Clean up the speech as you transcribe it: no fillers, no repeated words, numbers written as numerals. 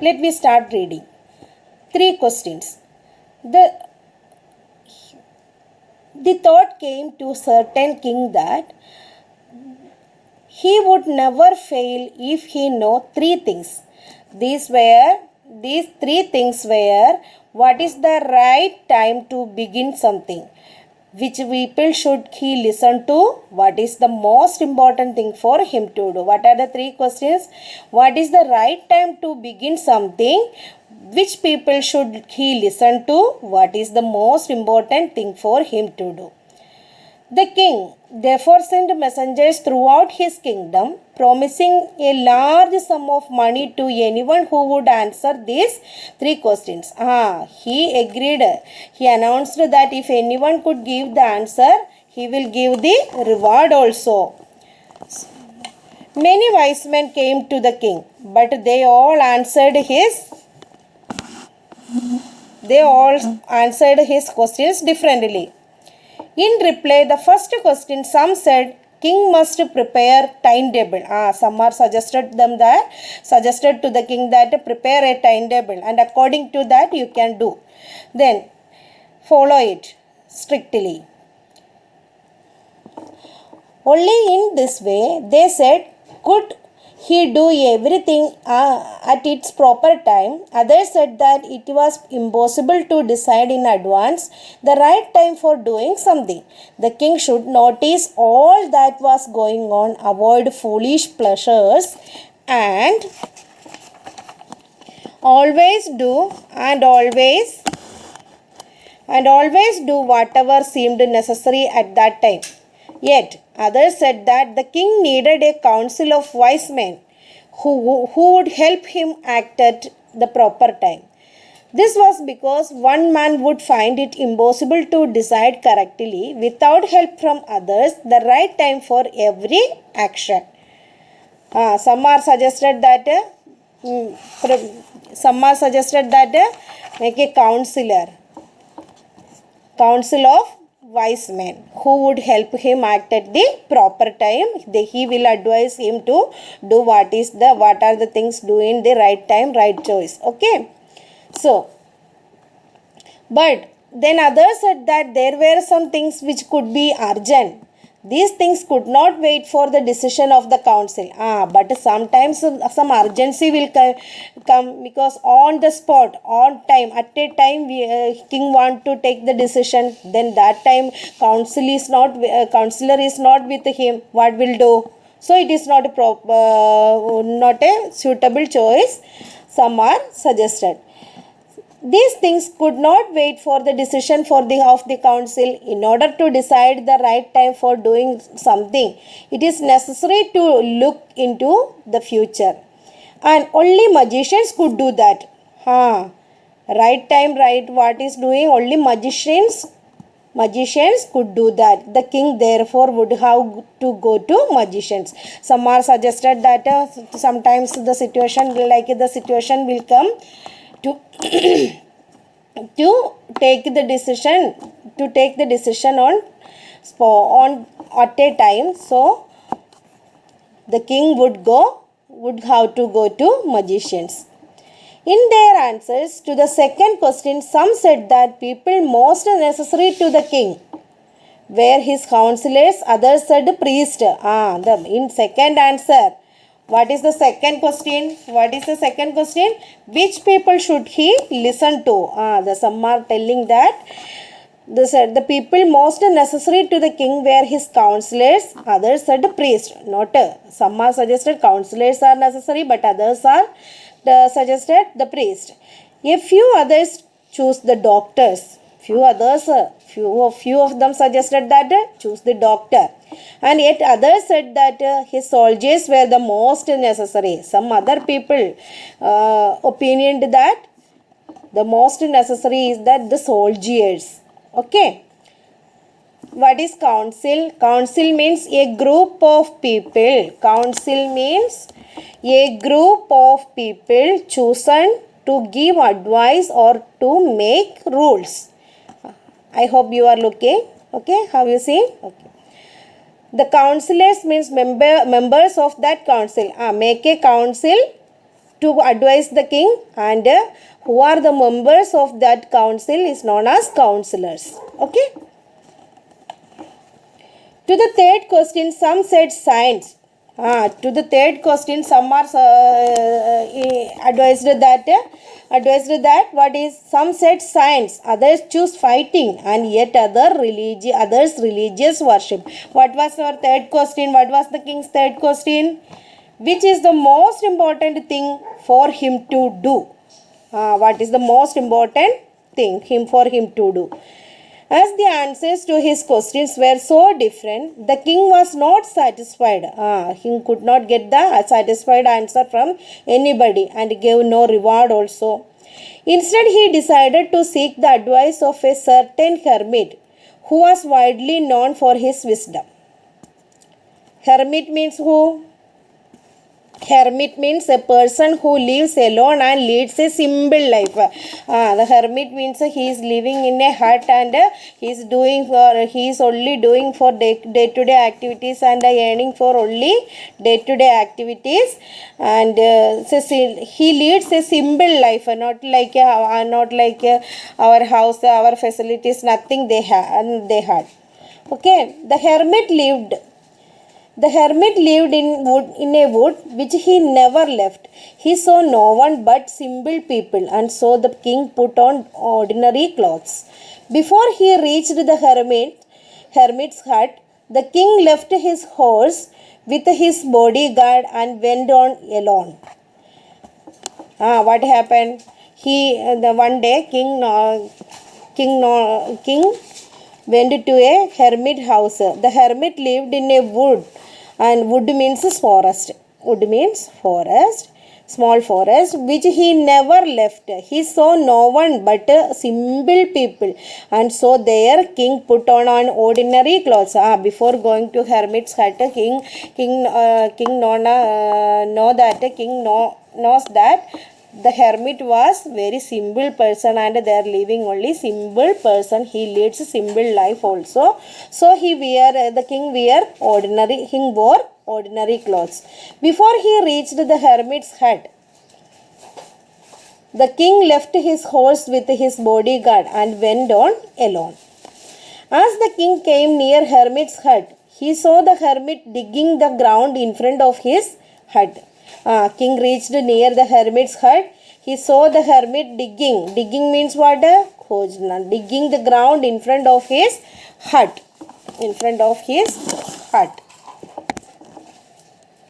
Let me start reading. 3 questions. The thought came to certain king that he would never fail if he know 3 things. These 3 things were: what is the right time to begin something? Which people should he listen to? What is the most important thing for him to do? What are the 3 questions? What is the right time to begin something? Which people should he listen to? What is the most important thing for him to do? The king therefore sent messengers throughout his kingdom, promising a large sum of money to anyone who would answer these 3 questions. He agreed. He announced that if anyone could give the answer, he will give the reward also. Many wise men came to the king, but they all answered his questions differently. In reply, the first question, some said, king must prepare timetable. Some are suggested to the king that prepare a timetable, and according to that you can do. Then follow it strictly. Only in this way, they said, could he do everything at its proper time. Others said that it was impossible to decide in advance the right time for doing something. The king should notice all that was going on, avoid foolish pleasures, and always do whatever seemed necessary at that time. Yet others said that the king needed a council of wise men who would help him act at the proper time. This was because one man would find it impossible to decide correctly without help from others the right time for every action. Some are suggested that make a council of wise men who would help him act at the proper time. He will advise him to do what are the things do in the right time, right choice. Okay. So, but then others said that there were some things which could be urgent. These things could not wait for the decision of the council. But sometimes some urgency will come because on the spot, on time, at a time, king want to take the decision. Then that time, counselor is not with him. What will do? So it is not a suitable choice. Some are suggested. These things could not wait for the decision of the council. In order to decide the right time for doing something, it is necessary to look into the future. And only magicians could do that. Right time, right what is doing, only magicians could do that. The king therefore would have to go to magicians. Some are suggested that sometimes the situation will come to take the decision on at a time. So the king would have to go to magicians. In their answers to the second question, some said that people most necessary to the king were his counselors. Others said priest. In second answer, what is the second question? Which people should he listen to? Some are telling that the people most necessary to the king were his counselors. Others said priest. Some are suggested counselors are necessary, but others are suggested the priest. A few others choose the doctors. Few of them suggested that choose the doctor. And yet others said that his soldiers were the most necessary. Some other people opinioned that the most necessary is that the soldiers. Okay. What is council? Council means a group of people. Council means a group of people chosen to give advice or to make rules. I hope you are looking. Okay, have you seen? Okay. The councillors means members of that council. Make a council to advise the king, and who are the members of that council is known as counselors. Okay. To the third question, some said science. To the third question, some are advised that what is, some said science, others choose fighting, and yet others religious worship. What was our third question? What was the king's third question? Which is the most important thing for him to do? What is the most important thing for him to do? As the answers to his questions were so different, the king was not satisfied. He could not get the satisfied answer from anybody and gave no reward also. Instead, he decided to seek the advice of a certain hermit who was widely known for his wisdom. Hermit means who? Hermit means a person who lives alone and leads a simple life. The hermit means he is living in a hut, and he is only doing for day-to-day activities and earning for only day-to-day activities, and he leads a simple life, not like our house, our facilities, nothing they had. Okay, the hermit lived in a wood which he never left. He saw no one but simple people, and so the king put on ordinary clothes. Before he reached the hermit's hut, the king left his horse with his bodyguard and went on alone. What happened? One day king went to a hermit house. The hermit lived in a wood, and wood means forest. Wood means forest, small forest, which he never left. He saw no one but simple people, and so there king put on ordinary clothes. Before going to hermit's hut, king knows that the hermit was very simple person, and they are living only simple person. He leads a simple life also. So the king wore ordinary clothes. Before he reached the hermit's hut, the king left his horse with his bodyguard and went on alone. As the king came near hermit's hut, he saw the hermit digging the ground in front of his hut. King reached near the hermit's hut. He saw the hermit digging. Digging means what? Digging the ground in front of his hut.